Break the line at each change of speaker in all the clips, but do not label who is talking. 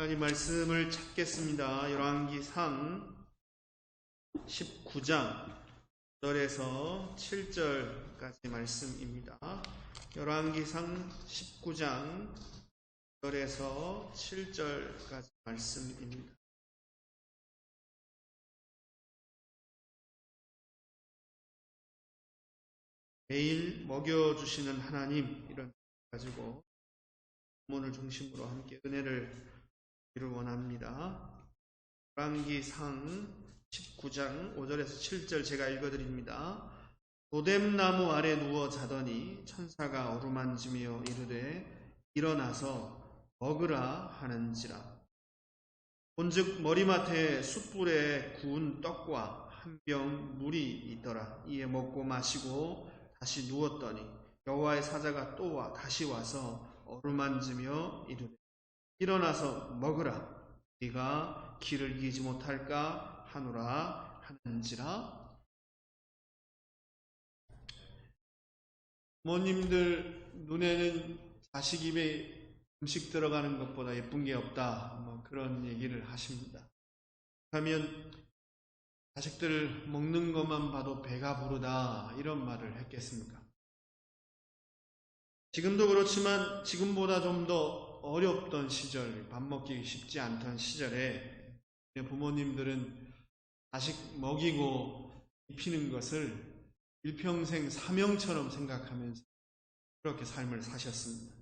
하나님 말씀을 찾겠습니다. 열왕기상 19장 1절에서 7절까지 말씀입니다. 열왕기상 19장 1절에서 7절까지 말씀입니다. 매일 먹여주시는 하나님, 이런 가지고 본문을 중심으로 함께 은혜를 이루기를 원합니다. 열왕기상 19장 5절에서 7절 제가 읽어드립니다. 도뎀나무 아래 누워 자더니 천사가 어루만지며 이르되 일어나서 먹으라 하는지라. 본즉 머리맡에 숯불에 구운 떡과 한 병 물이 있더라. 이에 먹고 마시고 다시 누웠더니 여호와의 사자가 또 다시 와서 어루만지며 이르되 일어나서 먹으라. 네가 기를 이기지 못할까 하노라 하는지라. 부모님들 눈에는 자식 입에 음식 들어가는 것보다 예쁜 게 없다, 그런 얘기를 하십니다. 그러면 자식들 먹는 것만 봐도 배가 부르다, 이런 말을 했겠습니까? 지금도 그렇지만 지금보다 좀 더 어렵던 시절, 밥 먹기 쉽지 않던 시절에 부모님들은 자식 먹이고 입히는 것을 일평생 사명처럼 생각하면서 그렇게 삶을 사셨습니다.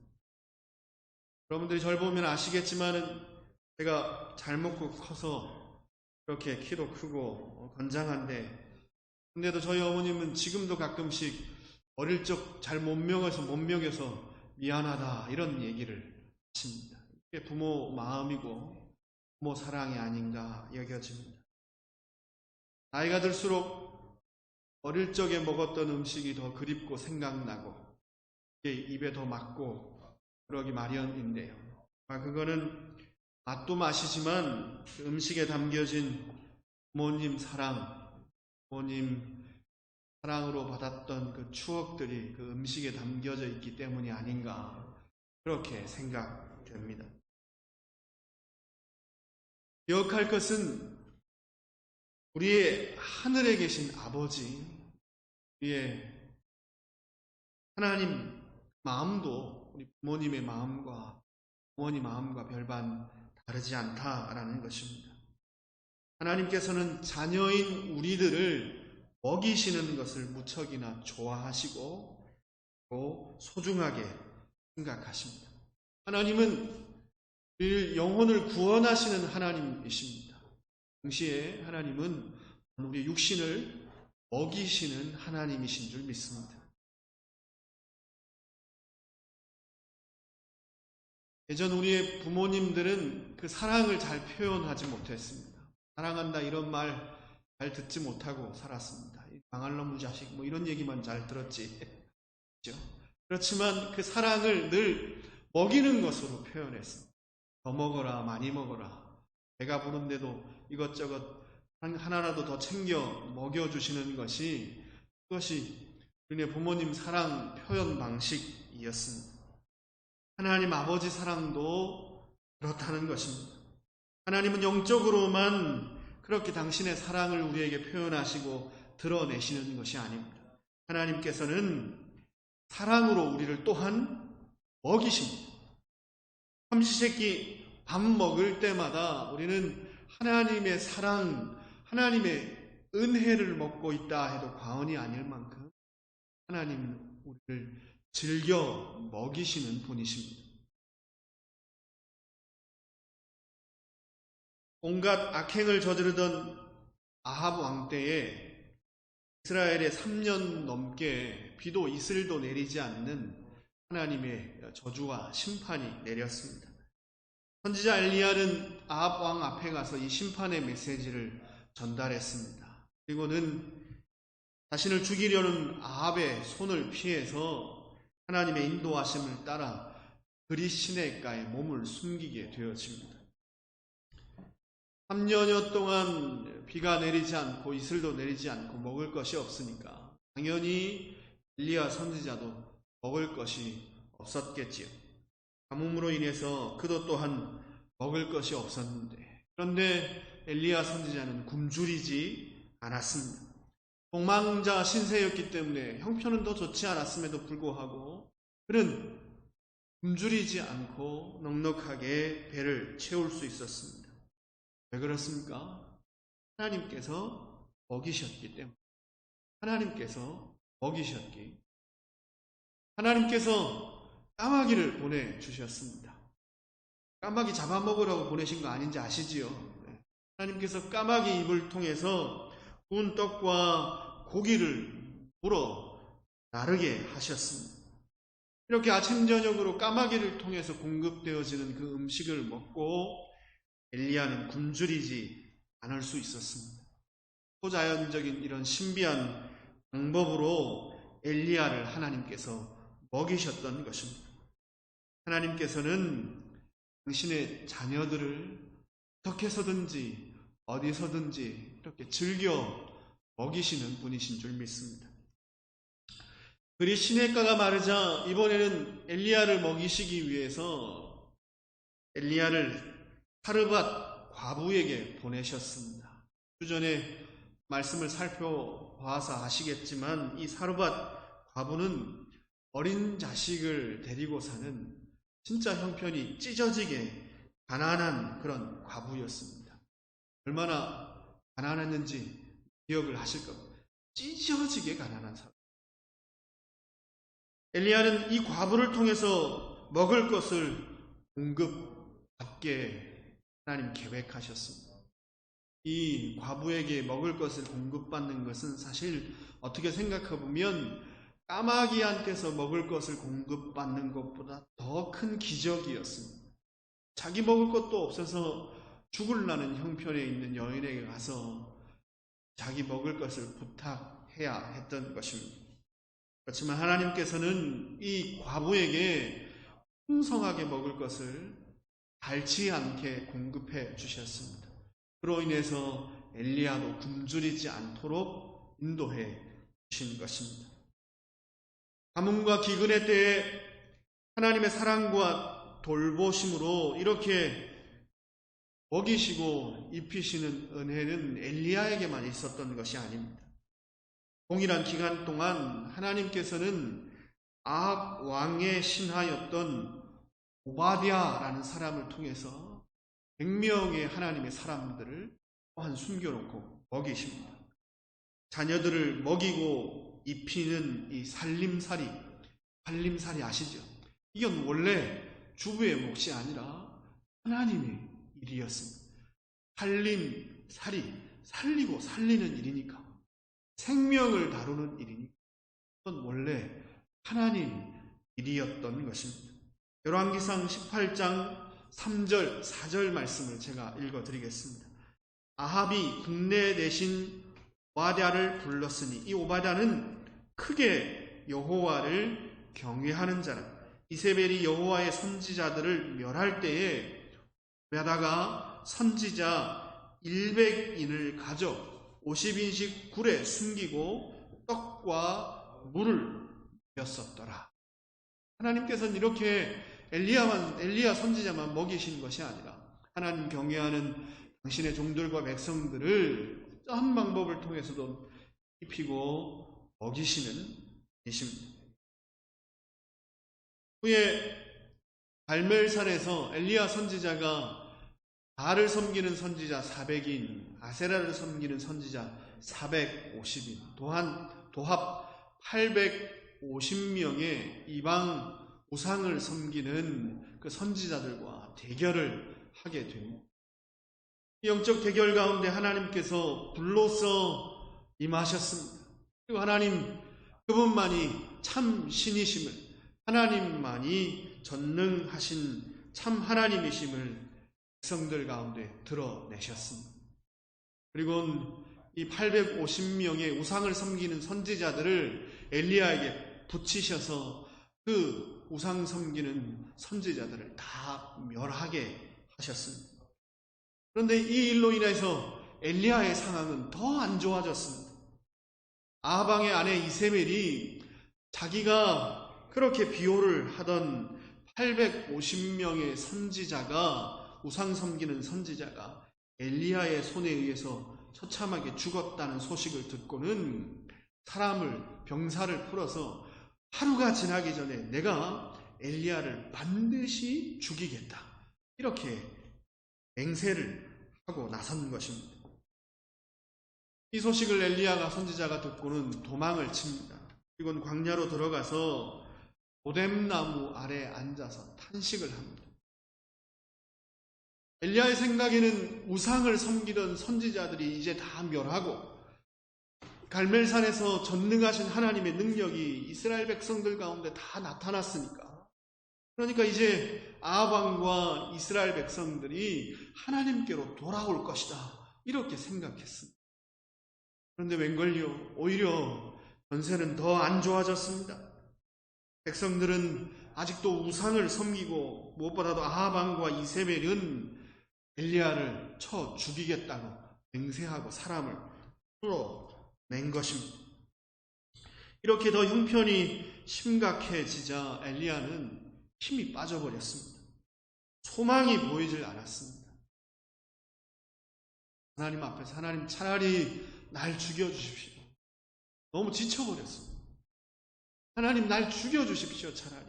여러분들이 저를 보면 아시겠지만 제가 잘 먹고 커서 그렇게 키도 크고 건장한데, 근데도 저희 어머님은 지금도 가끔씩 어릴 적 잘 못 먹여서 미안하다, 이런 얘기를 하십니다. 이게 부모 마음이고 부모 사랑이 아닌가 여겨집니다. 나이가 들수록 어릴 적에 먹었던 음식이 더 그립고 생각나고 입에 더 맞고 그러기 마련인데요. 그거는 맛도 맛이지만 그 음식에 담겨진 부모님 사랑, 부모님 사랑으로 받았던 그 추억들이 그 음식에 담겨져 있기 때문이 아닌가, 그렇게 생각됩니다. 기억할 것은 우리의 하늘에 계신 아버지, 우리의 하나님 마음도 우리 부모님의 마음과 부모님 마음과 별반 다르지 않다라는 것입니다. 하나님께서는 자녀인 우리들을 먹이시는 것을 무척이나 좋아하시고 또 소중하게 생각하십니다. 하나님은 우리 영혼을 구원하시는 하나님이십니다. 동시에 하나님은 우리 육신을 먹이시는 하나님이신 줄 믿습니다. 예전 우리의 부모님들은 그 사랑을 잘 표현하지 못했습니다. 사랑한다 이런 말 잘 듣지 못하고 살았습니다. 망할 놈의 자식, 이런 얘기만 잘 들었지. 그렇지만 그 사랑을 늘 먹이는 것으로 표현했습니다. 더 먹어라, 많이 먹어라. 배가 부른데도 이것저것 하나라도 더 챙겨 먹여주시는 것이, 그것이 우리네 부모님 사랑 표현 방식이었습니다. 하나님 아버지 사랑도 그렇다는 것입니다. 하나님은 영적으로만 그렇게 당신의 사랑을 우리에게 표현하시고 드러내시는 것이 아닙니다. 하나님께서는 사랑으로 우리를 또한 먹이십니다. 삼시세끼 밥 먹을 때마다 우리는 하나님의 사랑, 하나님의 은혜를 먹고 있다 해도 과언이 아닐 만큼 하나님은 우리를 즐겨 먹이시는 분이십니다. 온갖 악행을 저지르던 아합 왕 때에 이스라엘에 3년 넘게 비도 이슬도 내리지 않는 하나님의 저주와 심판이 내렸습니다. 선지자 엘리야는 아합 왕 앞에 가서 이 심판의 메시지를 전달했습니다. 그리고는 자신을 죽이려는 아합의 손을 피해서 하나님의 인도하심을 따라 그리 시내가에 몸을 숨기게 되어집니다. 3년여 동안 비가 내리지 않고 이슬도 내리지 않고 먹을 것이 없으니까 당연히 엘리야 선지자도 먹을 것이 없었겠지요. 가뭄으로 인해서 그도 또한 먹을 것이 없었는데, 그런데 엘리야 선지자는 굶주리지 않았습니다. 동망자 신세였기 때문에 형편은 더 좋지 않았음에도 불구하고 그는 굶주리지 않고 넉넉하게 배를 채울 수 있었습니다. 왜 그렇습니까? 하나님께서 먹이셨기 때문에. 하나님께서 까마귀를 보내주셨습니다. 까마귀 잡아먹으라고 보내신 거 아닌지 아시지요? 하나님께서 까마귀 입을 통해서 구운 떡과 고기를 물어 나르게 하셨습니다. 이렇게 아침 저녁으로 까마귀를 통해서 공급되어지는 그 음식을 먹고 엘리야는 굶주리지 않을 수 있었습니다. 초자연적인 이런 신비한 방법으로 엘리야를 하나님께서 먹이셨던 것입니다. 하나님께서는 당신의 자녀들을 어떻게 해서든지 어디서든지 이렇게 즐겨 먹이시는 분이신 줄 믿습니다. 그리 시냇가가 마르자 이번에는 엘리야를 먹이시기 위해서 엘리야를 사르밧 과부에게 보내셨습니다. 주전에 말씀을 살펴봐서 아시겠지만 이 사르밧 과부는 어린 자식을 데리고 사는 진짜 형편이 찢어지게 가난한 그런 과부였습니다. 얼마나 가난했는지 기억을 하실 겁니다. 찢어지게 가난한 사람. 엘리야는 이 과부를 통해서 먹을 것을 공급받게 하나님 계획하셨습니다. 이 과부에게 먹을 것을 공급받는 것은 사실 어떻게 생각해보면 까마귀한테서 먹을 것을 공급받는 것보다 더 큰 기적이었습니다. 자기 먹을 것도 없어서 죽을라는 형편에 있는 여인에게 가서 자기 먹을 것을 부탁해야 했던 것입니다. 그렇지만 하나님께서는 이 과부에게 풍성하게 먹을 것을 닳지 않게 공급해 주셨습니다. 그로 인해서 엘리야도 굶주리지 않도록 인도해 주신 것입니다. 가뭄과 기근의 때에 하나님의 사랑과 돌보심으로 이렇게 먹이시고 입히시는 은혜는 엘리야에게만 있었던 것이 아닙니다. 동일한 기간 동안 하나님께서는 아합 왕의 신하였던 오바댜라는 사람을 통해서 100명의 하나님의 사람들을 또한 숨겨놓고 먹이십니다. 자녀들을 먹이고 입히는 이 살림살이 아시죠? 이건 원래 주부의 몫이 아니라 하나님의 일이었습니다. 살림살이 살리고 살리는 일이니까, 생명을 다루는 일이니까 그건 원래 하나님 일이었던 것입니다. 열왕기상 18장 3절 4절 말씀을 제가 읽어드리겠습니다. 아합이 국내 대신 오바댜를 불렀으니 이 오바댜는 크게 여호와를 경외하는 자라. 이세벨이 여호와의 선지자들을 멸할 때에 오바댜가 선지자 100인을 가져 50인씩 굴에 숨기고 떡과 물을 먹였었더라. 하나님께서는 이렇게 엘리야 선지자만 먹이신 것이 아니라 하나님 경외하는 당신의 종들과 백성들을 어떠한 방법을 통해서도 입히고 먹이시는 분이십니다. 후에 갈멜산에서 엘리야 선지자가 바알을 섬기는 선지자 400인, 아세라를 섬기는 선지자 450인, 또한 도합 850명의 이방 우상을 섬기는 그 선지자들과 대결을 하게 됩니다. 영적 대결 가운데 하나님께서 불로써 임하셨습니다. 그리고 하나님 그분만이 참 신이심을, 하나님만이 전능하신 참 하나님이심을 백성들 가운데 드러내셨습니다. 그리고 이 850명의 우상을 섬기는 선지자들을 엘리야에게 붙이셔서 그 우상 섬기는 선지자들을 다 멸하게 하셨습니다. 그런데 이 일로 인해서 엘리야의 상황은 더 안 좋아졌습니다. 아합 왕의 아내 이세벨이 자기가 그렇게 비호를 하던 850명의 선지자가 우상 섬기는 선지자가 엘리야의 손에 의해서 처참하게 죽었다는 소식을 듣고는 병사를 풀어서 하루가 지나기 전에 내가 엘리야를 반드시 죽이겠다, 이렇게 맹세를 하고 나선 것입니다. 이 소식을 엘리야가 선지자가 듣고는 도망을 칩니다. 그리고 광야로 들어가서 고뎀나무 아래 앉아서 탄식을 합니다. 엘리야의 생각에는 우상을 섬기던 선지자들이 이제 다 멸하고 갈멜산에서 전능하신 하나님의 능력이 이스라엘 백성들 가운데 다 나타났으니까, 그러니까 이제 아합 왕과 이스라엘 백성들이 하나님께로 돌아올 것이다, 이렇게 생각했습니다. 그런데 웬걸요, 오히려 전세는 더 안 좋아졌습니다. 백성들은 아직도 우상을 섬기고, 무엇보다도 아합 왕과 이세벨은 엘리야를 쳐 죽이겠다고 맹세하고 사람을 풀어낸 것입니다. 이렇게 더 형편이 심각해지자 엘리야는 힘이 빠져버렸습니다. 소망이 보이질 않았습니다. 하나님 앞에서, 하나님 차라리 날 죽여주십시오. 너무 지쳐버렸습니다. 하나님 날 죽여주십시오, 차라리.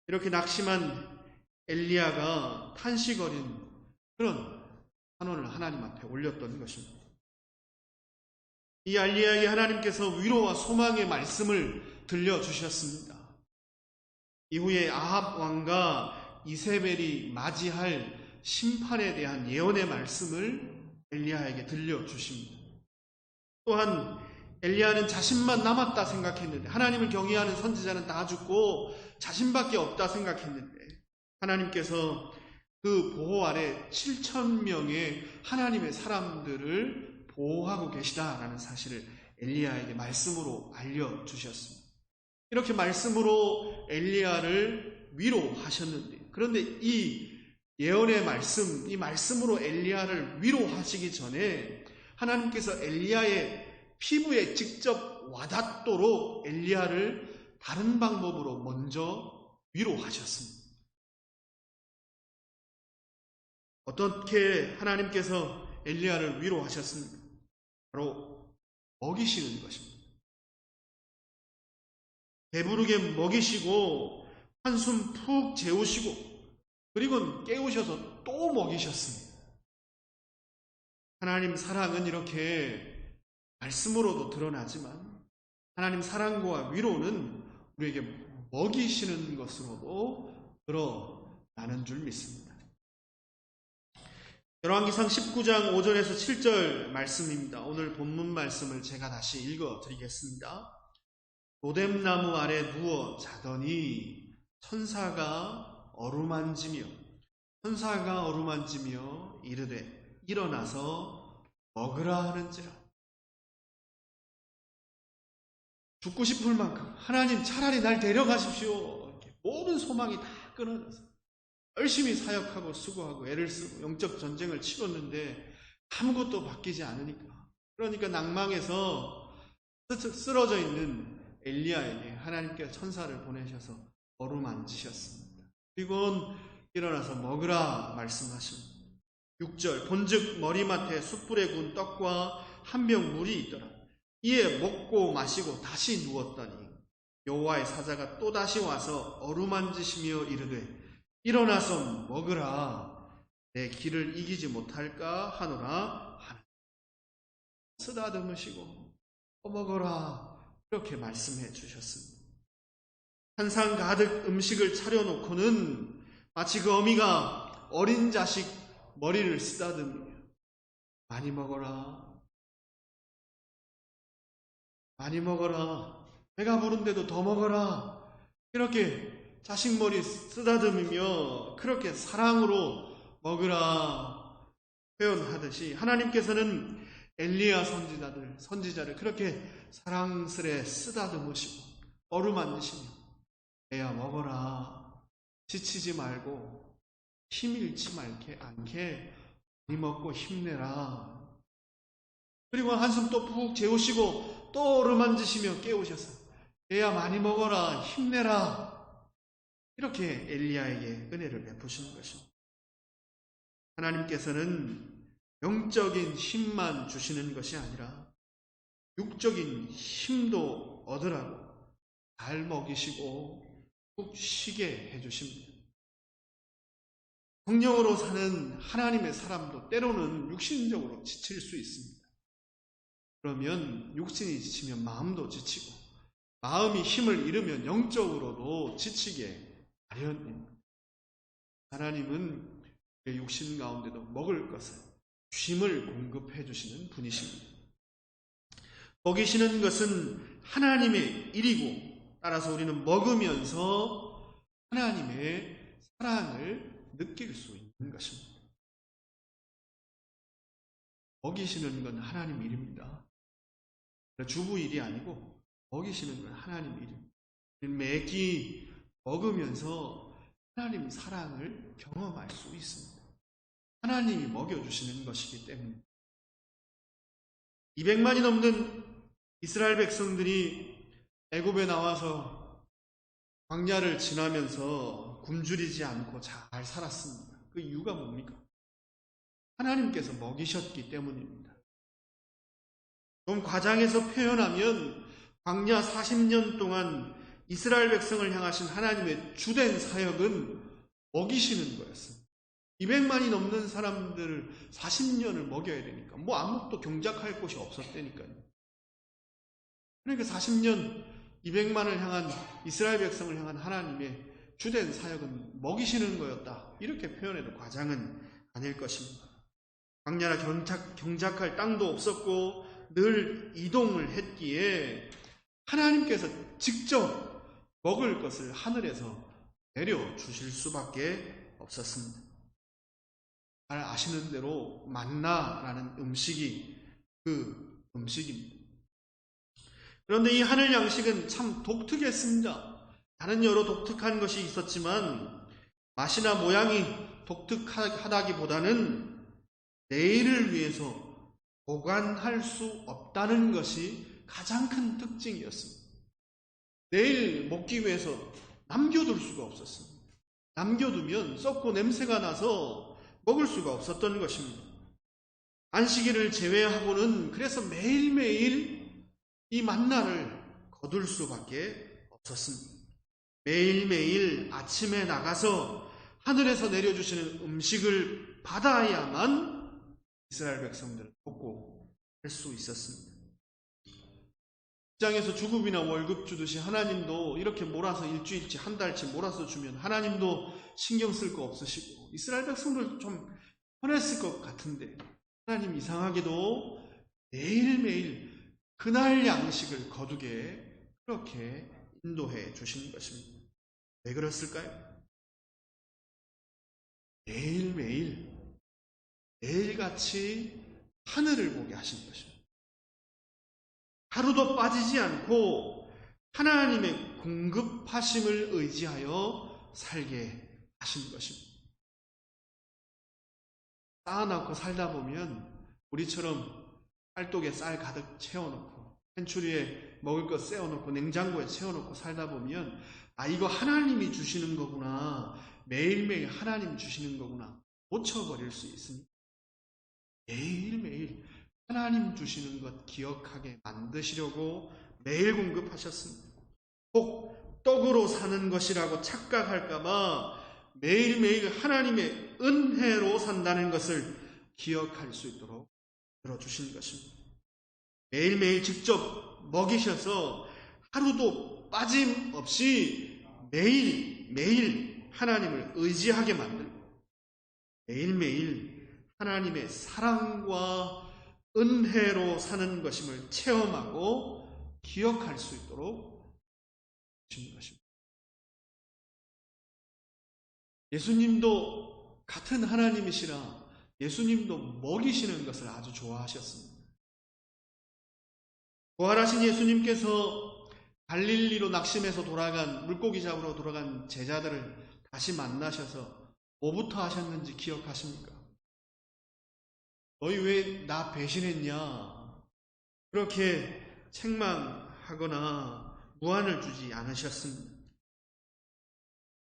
이렇게 낙심한 엘리야가 탄식 어린 그런 환원을 하나님 앞에 올렸던 것입니다. 이 엘리야에게 하나님께서 위로와 소망의 말씀을 들려주셨습니다. 이후에 아합 왕과 이세벨이 맞이할 심판에 대한 예언의 말씀을 엘리야에게 들려주십니다. 또한 엘리야는 자신만 남았다 생각했는데, 하나님을 경외하는 선지자는 다 죽고 자신밖에 없다 생각했는데, 하나님께서 그 보호 아래 7,000명의 하나님의 사람들을 보호하고 계시다라는 사실을 엘리야에게 말씀으로 알려주셨습니다. 이렇게 말씀으로 엘리야를 위로하셨는데, 그런데 이 예언의 말씀, 이 말씀으로 엘리야를 위로하시기 전에 하나님께서 엘리야의 피부에 직접 와닿도록 엘리야를 다른 방법으로 먼저 위로하셨습니다. 어떻게 하나님께서 엘리야를 위로하셨습니까? 바로 먹이시는 것입니다. 배부르게 먹이시고 한숨 푹 재우시고, 그리고 깨우셔서 또 먹이셨습니다. 하나님 사랑은 이렇게 말씀으로도 드러나지만, 하나님 사랑과 위로는 우리에게 먹이시는 것으로도 드러나는 줄 믿습니다. 열왕기상 19장 5절에서 7절 말씀입니다. 오늘 본문 말씀을 제가 다시 읽어드리겠습니다. 고뎀나무 아래 누워 자더니 천사가 어루만지며 이르되 일어나서 먹으라 하는지라. 죽고 싶을 만큼 하나님 차라리 날 데려가십시오, 이렇게 모든 소망이 다 끊어져서 열심히 사역하고 수고하고 애를 쓰고 영적 전쟁을 치렀는데 아무것도 바뀌지 않으니까, 그러니까 낭망해서 쓰러져 있는 엘리야에게 하나님께서 천사를 보내셔서 어루만지셨습니다. 그리고 일어나서 먹으라 말씀하십니다. 6절, 본즉 머리맡에 숯불에 구운 떡과 한 병 물이 있더라. 이에 먹고 마시고 다시 누웠더니 여호와의 사자가 또다시 와서 어루만지시며 이르되 일어나서 먹으라, 내 기를 이기지 못할까 하노라 하는. 쓰다듬으시고 먹어라, 이렇게 말씀해 주셨습니다. 한상 가득 음식을 차려놓고는 마치 그 어미가 어린 자식 머리를 쓰다듬으며 많이 먹어라, 많이 먹어라, 배가 부른데도 더 먹어라, 이렇게 자식 머리 쓰다듬으며 그렇게 사랑으로 먹으라 표현하듯이, 하나님께서는 엘리야 선지자를 그렇게 사랑스레 쓰다듬으시고 어루만지시며 애야 먹어라, 지치지 말고 힘 잃지 않게 많이 먹고 힘내라. 그리고 한숨 또 푹 재우시고 또 어루만지시며 깨우셔서 애야 많이 먹어라, 힘내라. 이렇게 엘리야에게 은혜를 베푸시는 것입니다. 하나님께서는 영적인 힘만 주시는 것이 아니라 육적인 힘도 얻으라고 잘 먹이시고 푹 쉬게 해주십니다. 성령으로 사는 하나님의 사람도 때로는 육신적으로 지칠 수 있습니다. 그러면 육신이 지치면 마음도 지치고, 마음이 힘을 잃으면 영적으로도 지치게 마련입니다. 하나님은 육신 가운데도 먹을 것을, 쉼을 공급해 주시는 분이십니다. 먹이시는 것은 하나님의 일이고, 따라서 우리는 먹으면서 하나님의 사랑을 느낄 수 있는 것입니다. 먹이시는 건 하나님 일입니다. 주부 일이 아니고 먹이시는 건 하나님 일입니다. 매끼 먹으면서 하나님 사랑을 경험할 수 있습니다. 하나님이 먹여주시는 것이기 때문에 200만이 넘는 이스라엘 백성들이 애굽에 나와서 광야를 지나면서 굶주리지 않고 잘 살았습니다. 그 이유가 뭡니까? 하나님께서 먹이셨기 때문입니다. 좀 과장해서 표현하면 광야 40년 동안 이스라엘 백성을 향하신 하나님의 주된 사역은 먹이시는 거였습니다. 200만이 넘는 사람들을 40년을 먹여야 되니까 아무것도 경작할 곳이 없었다니까요. 그러니까 40년 200만을 향한 이스라엘 백성을 향한 하나님의 주된 사역은 먹이시는 거였다. 이렇게 표현해도 과장은 아닐 것입니다. 광야나 경작할 땅도 없었고 늘 이동을 했기에 하나님께서 직접 먹을 것을 하늘에서 내려주실 수밖에 없었습니다. 잘 아시는 대로 만나라는 음식이 그 음식입니다. 그런데 이 하늘 양식은 참 독특했습니다. 다른 여러 독특한 것이 있었지만 맛이나 모양이 독특하다기보다는 내일을 위해서 보관할 수 없다는 것이 가장 큰 특징이었습니다. 내일 먹기 위해서 남겨둘 수가 없었습니다. 남겨두면 썩고 냄새가 나서 먹을 수가 없었던 것입니다. 안식일을 제외하고는 그래서 매일매일 이 만나를 거둘 수밖에 없었습니다. 매일매일 아침에 나가서 하늘에서 내려주시는 음식을 받아야만 이스라엘 백성들을 먹고 할 수 있었습니다. 직장에서 주급이나 월급 주듯이 하나님도 이렇게 몰아서 일주일치 한 달치 몰아서 주면 하나님도 신경 쓸 거 없으시고 이스라엘 백성들도 좀 편했을 것 같은데 하나님 이상하게도 매일매일 그날 양식을 거두게 그렇게 인도해 주신 것입니다. 왜 그랬을까요? 매일매일 매일같이 하늘을 보게 하신 것입니다. 하루도 빠지지 않고 하나님의 공급하심을 의지하여 살게 하신 것입니다. 쌓아놓고 살다 보면 우리처럼 팔독에 쌀 가득 채워놓고 펜추리에 먹을 것 세워놓고 냉장고에 채워놓고 살다 보면 이거 하나님이 주시는 거구나, 매일매일 하나님 주시는 거구나 놓쳐버릴 수 있습니다. 매일매일 하나님 주시는 것 기억하게 만드시려고 매일 공급하셨습니다. 꼭 떡으로 사는 것이라고 착각할까봐 매일매일 하나님의 은혜로 산다는 것을 기억할 수 있도록 들어주신 것입니다. 매일매일 직접 먹이셔서 하루도 빠짐없이 매일매일 하나님을 의지하게 만들고 매일매일 하나님의 사랑과 은혜로 사는 것임을 체험하고 기억할 수 있도록 주신 것입니다. 예수님도 같은 하나님이시라 예수님도 먹이시는 것을 아주 좋아하셨습니다. 부활하신 예수님께서 갈릴리로 낙심해서 물고기 잡으러 돌아간 제자들을 다시 만나셔서 뭐부터 하셨는지 기억하십니까? 너희 왜 나 배신했냐? 그렇게 책망하거나 무안을 주지 않으셨습니다.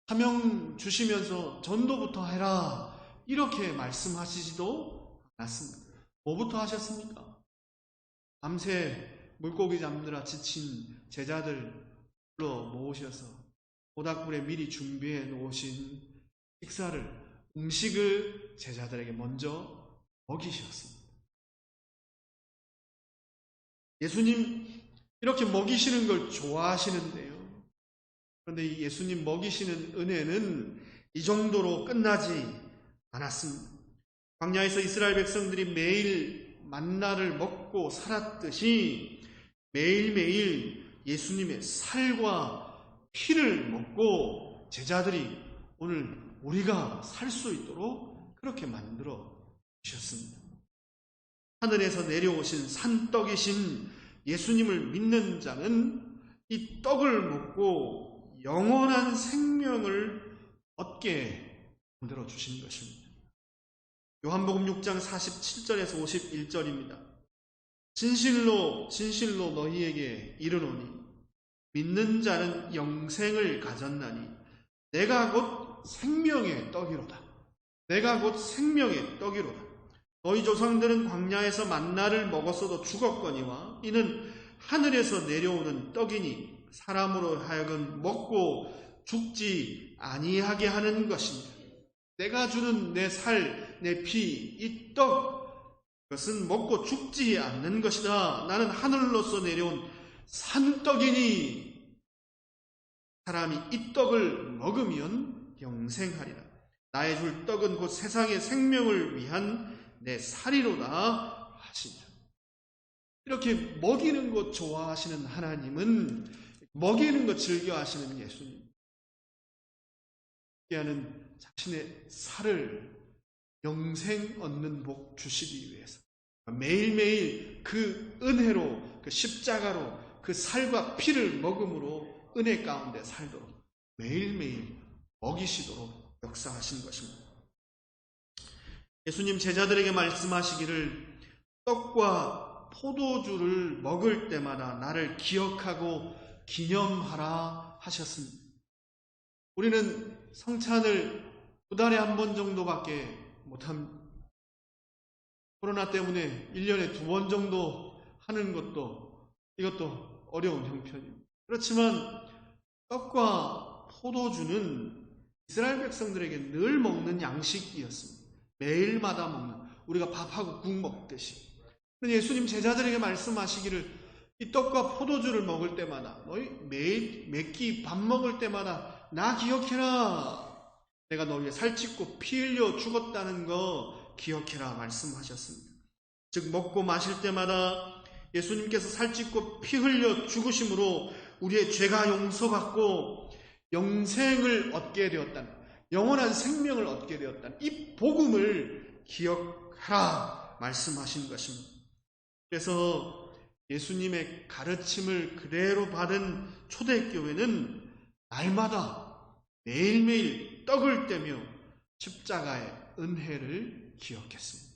사명 주시면서 전도부터 해라 이렇게 말씀하시지도 않았습니다. 뭐부터 하셨습니까? 밤새 물고기 잡느라 지친 제자들 불러 모으셔서 모닥불에 미리 준비해 놓으신 음식을 제자들에게 먼저 먹이셨습니다. 예수님 이렇게 먹이시는 걸 좋아하시는데요. 그런데 이 예수님 먹이시는 은혜는 이 정도로 끝나지 않았습니다. 광야에서 이스라엘 백성들이 매일 만나를 먹고 살았듯이 매일매일 예수님의 살과 피를 먹고 제자들이 오늘 우리가 살 수 있도록 그렇게 만들어 주셨습니다. 하늘에서 내려오신 산떡이신 예수님을 믿는 자는 이 떡을 먹고 영원한 생명을 얻게 만들어 주신 것입니다. 요한복음 6장 47절에서 51절입니다. 진실로 진실로 너희에게 이르노니 믿는 자는 영생을 가졌나니 내가 곧 생명의 떡이로다. 내가 곧 생명의 떡이로다. 너희 조상들은 광야에서 만나를 먹었어도 죽었거니와 이는 하늘에서 내려오는 떡이니 사람으로 하여금 먹고 죽지 아니하게 하는 것이니라. 내가 주는 내 살, 내 피, 이 떡, 그것은 먹고 죽지 않는 것이다. 나는 하늘로서 내려온 산떡이니 사람이 이 떡을 먹으면 영생하리라. 나의 줄 떡은 곧 세상의 생명을 위한 내 살이로다 하시니라. 이렇게 먹이는 것 좋아하시는 하나님은 먹이는 것 즐겨하시는 예수님. 하는 자신의 살을 영생 얻는 복 주시기 위해서 매일매일 그 은혜로 그 십자가로 그 살과 피를 먹음으로 은혜 가운데 살도록 매일매일 먹이시도록 역사하신 것입니다. 예수님 제자들에게 말씀하시기를 떡과 포도주를 먹을 때마다 나를 기억하고 기념하라 하셨습니다. 우리는 성찬을 2달에 한 번 정도밖에 못합니다. 코로나 때문에 1년에 2번 정도 하는 이것도 어려운 형편입니다. 그렇지만 떡과 포도주는 이스라엘 백성들에게 늘 먹는 양식이었습니다. 매일마다 먹는, 우리가 밥하고 국 먹듯이. 예수님 제자들에게 말씀하시기를 이 떡과 포도주를 먹을 때마다 너희 매일 매끼 밥 먹을 때마다 나 기억해라. 내가 너희의 살찢고 피 흘려 죽었다는 거 기억해라 말씀하셨습니다. 즉 먹고 마실 때마다 예수님께서 살찢고 피 흘려 죽으심으로 우리의 죄가 용서받고 영생을 얻게 되었다는, 영원한 생명을 얻게 되었다는 이 복음을 기억하라 말씀하신 것입니다. 그래서 예수님의 가르침을 그대로 받은 초대교회는 날마다 매일매일 떡을 떼며 십자가의 은혜를 기억했습니다.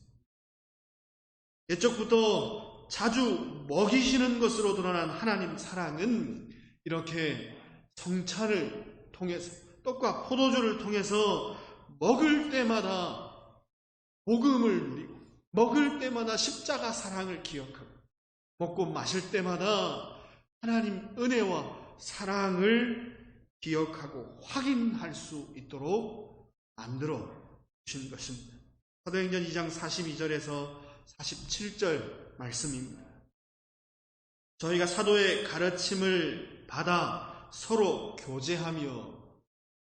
옛적부터 자주 먹이시는 것으로 드러난 하나님 사랑은 이렇게 성찬을 통해서 떡과 포도주를 통해서 먹을 때마다 복음을 누리고 먹을 때마다 십자가 사랑을 기억하고 먹고 마실 때마다 하나님 은혜와 사랑을 기억하고 확인할 수 있도록 만들어 주신 것입니다. 사도행전 2장 42절에서 47절 말씀입니다. 저희가 사도의 가르침을 받아 서로 교제하며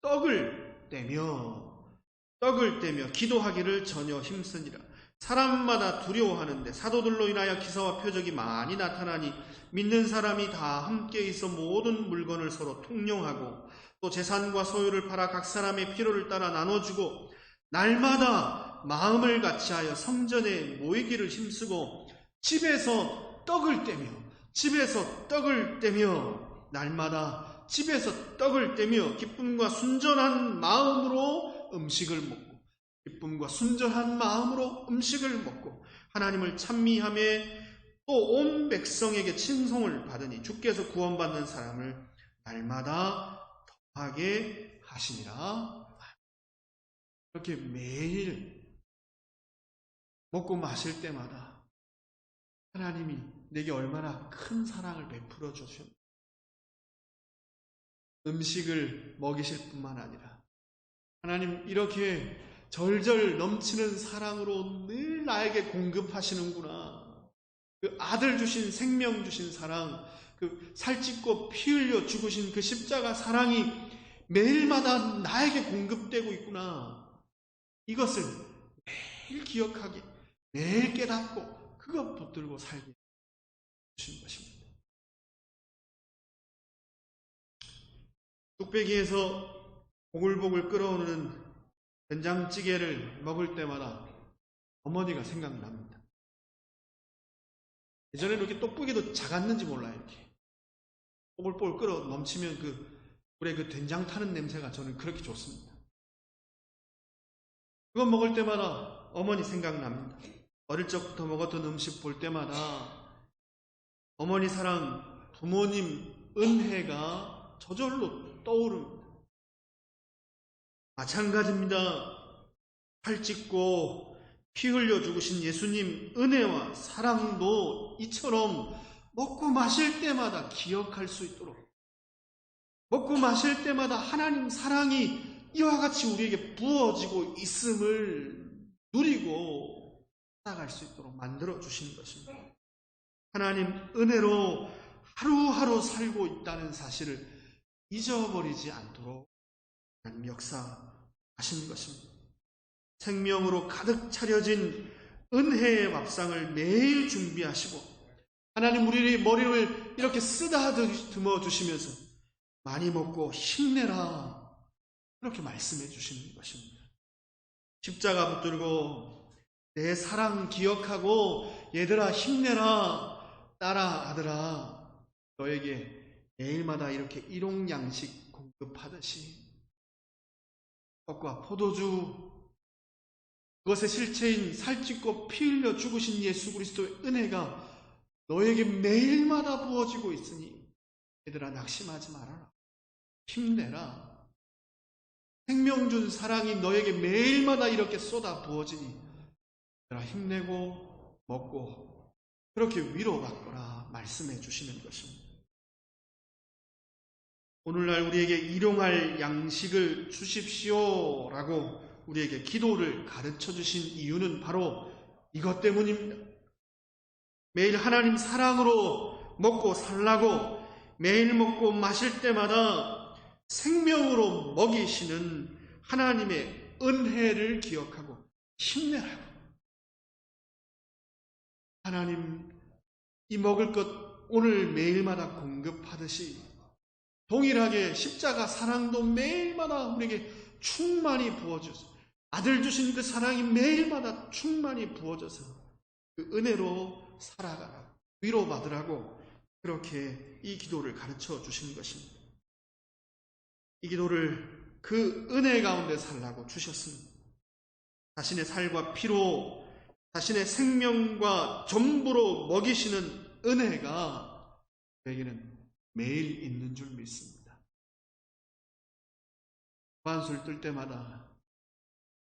떡을 떼며 기도하기를 전혀 힘쓰니라. 사람마다 두려워하는데 사도들로 인하여 기사와 표적이 많이 나타나니 믿는 사람이 다 함께 있어 모든 물건을 서로 통용하고 또 재산과 소유를 팔아 각 사람의 필요를 따라 나눠주고 날마다 마음을 같이하여 성전에 모이기를 힘쓰고 집에서 떡을 떼며 날마다 집에서 떡을 떼며 기쁨과 순전한 마음으로 음식을 먹고 하나님을 찬미하며 또 온 백성에게 칭송을 받으니 주께서 구원받는 사람을 날마다 더하게 하시니라. 그렇게 매일 먹고 마실 때마다 하나님이 내게 얼마나 큰 사랑을 베풀어 주셨는지, 음식을 먹이실 뿐만 아니라 하나님 이렇게 절절 넘치는 사랑으로 늘 나에게 공급하시는구나. 그 아들 주신, 생명 주신 사랑, 그 살찢고 피 흘려 죽으신 그 십자가 사랑이 매일마다 나에게 공급되고 있구나. 이것을 매일 기억하게, 매일 깨닫고 그것 붙들고 살게 주신 것입니다. 뚝배기에서 보글보글 끓어오르는 된장찌개를 먹을 때마다 어머니가 생각납니다. 예전에는 이렇게 떡볶이도 작았는지 몰라요. 이렇게 뽀글뽀글 끓어 넘치면 그 불에 그 된장 타는 냄새가 저는 그렇게 좋습니다. 그거 먹을 때마다 어머니 생각납니다. 어릴 적부터 먹었던 음식 볼 때마다 어머니 사랑, 부모님 은혜가 저절로 떠오릅니다. 마찬가지입니다. 살찢고 피 흘려 죽으신 예수님 은혜와 사랑도 이처럼 먹고 마실 때마다 기억할 수 있도록, 먹고 마실 때마다 하나님 사랑이 이와 같이 우리에게 부어지고 있음을 누리고 살아갈 수 있도록 만들어 주신 것입니다. 하나님 은혜로 하루하루 살고 있다는 사실을 잊어버리지 않도록 하나님 역사하신 것입니다. 생명으로 가득 차려진 은혜의 밥상을 매일 준비하시고 하나님 우리의 머리를 이렇게 쓰다듬어 주시면서 많이 먹고 힘내라, 그렇게 말씀해 주시는 것입니다. 십자가 붙들고 내 사랑 기억하고 얘들아 힘내라, 딸아 아들아, 너에게 매일마다 이렇게 일용양식 공급하듯이 떡과 포도주, 그것의 실체인 살찢고 피 흘려 죽으신 예수 그리스도의 은혜가 너에게 매일마다 부어지고 있으니 얘들아 낙심하지 말아라, 힘내라. 생명 준 사랑이 너에게 매일마다 이렇게 쏟아 부어지니 얘들아 힘내고 먹고 그렇게 위로받거라 말씀해 주시는 것입니다. 오늘날 우리에게 일용할 양식을 주십시오라고 우리에게 기도를 가르쳐 주신 이유는 바로 이것 때문입니다. 매일 하나님 사랑으로 먹고 살라고 매일 먹고 마실 때마다 생명으로 먹이시는 하나님의 은혜를 기억하고 힘내라고, 하나님 이 먹을 것 오늘 매일마다 공급하듯이 동일하게 십자가 사랑도 매일마다 우리에게 충만히 부어져서 아들 주신 그 사랑이 매일마다 충만히 부어져서 그 은혜로 살아가라, 위로받으라고 그렇게 이 기도를 가르쳐 주신 것입니다. 이 기도를 그 은혜 가운데 살라고 주셨습니다. 자신의 살과 피로 자신의 생명과 전부로 먹이시는 은혜가 저에게는 매일 있는 줄 믿습니다. 반술 뜰 때마다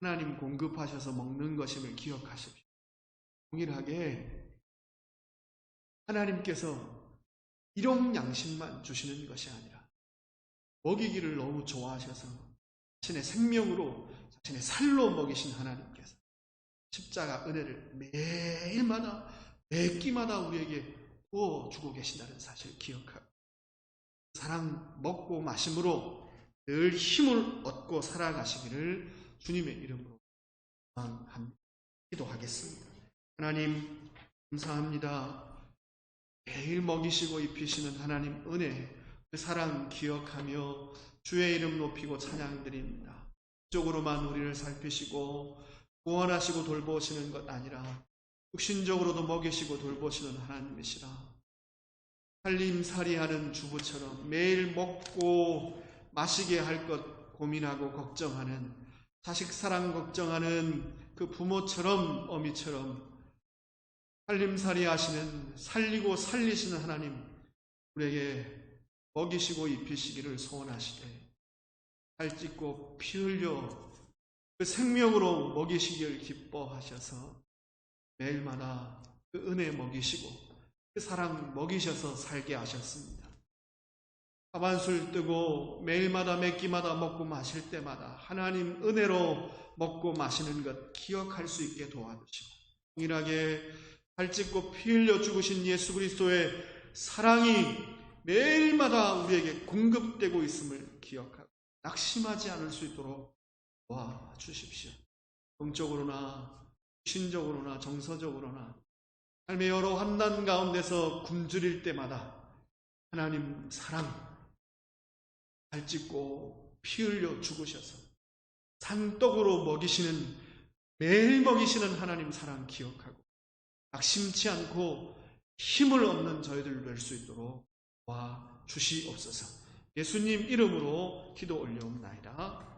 하나님 공급하셔서 먹는 것임을 기억하십시오. 동일하게 하나님께서 일용양식만 주시는 것이 아니라 먹이기를 너무 좋아하셔서 자신의 생명으로 자신의 살로 먹이신 하나님께서 십자가 은혜를 매일마다 매 끼마다 우리에게 부어주고 계신다는 사실을 기억하고 사랑 먹고 마심으로 늘 힘을 얻고 살아가시기를 주님의 이름으로 소망합니다. 기도하겠습니다. 하나님 감사합니다. 매일 먹이시고 입히시는 하나님 은혜, 그 사랑 기억하며 주의 이름 높이고 찬양드립니다. 쪽으로만 우리를 살피시고 구원하시고 돌보시는 것 아니라 육신적으로도 먹이시고 돌보시는 하나님이시라. 살림살이하는 주부처럼 매일 먹고 마시게 할 것 고민하고 걱정하는, 자식 사랑 걱정하는 그 부모처럼 어미처럼 살림살이 하시는, 살리고 살리시는 하나님, 우리에게 먹이시고 입히시기를 소원하시되 살찢고 피 흘려 그 생명으로 먹이시기를 기뻐하셔서 매일마다 그 은혜 먹이시고 그 사랑 먹이셔서 살게 하셨습니다. 가만술 뜨고 매일마다 몇 끼마다 먹고 마실 때마다 하나님 은혜로 먹고 마시는 것 기억할 수 있게 도와주시고, 동일하게 살찢고 피 흘려 죽으신 예수 그리스도의 사랑이 매일마다 우리에게 공급되고 있음을 기억하고 낙심하지 않을 수 있도록 도와주십시오. 영적으로나 신적으로나 정서적으로나 삶의 여러 환난 가운데서 굶주릴 때마다 하나님 사랑 살찢고 피 흘려 죽으셔서 산떡으로 먹이시는, 매일 먹이시는 하나님 사랑 기억하고 낙심치 않고 힘을 얻는 저희들 될 수 있도록 도와주시옵소서. 예수님 이름으로 기도 올려옵나이다.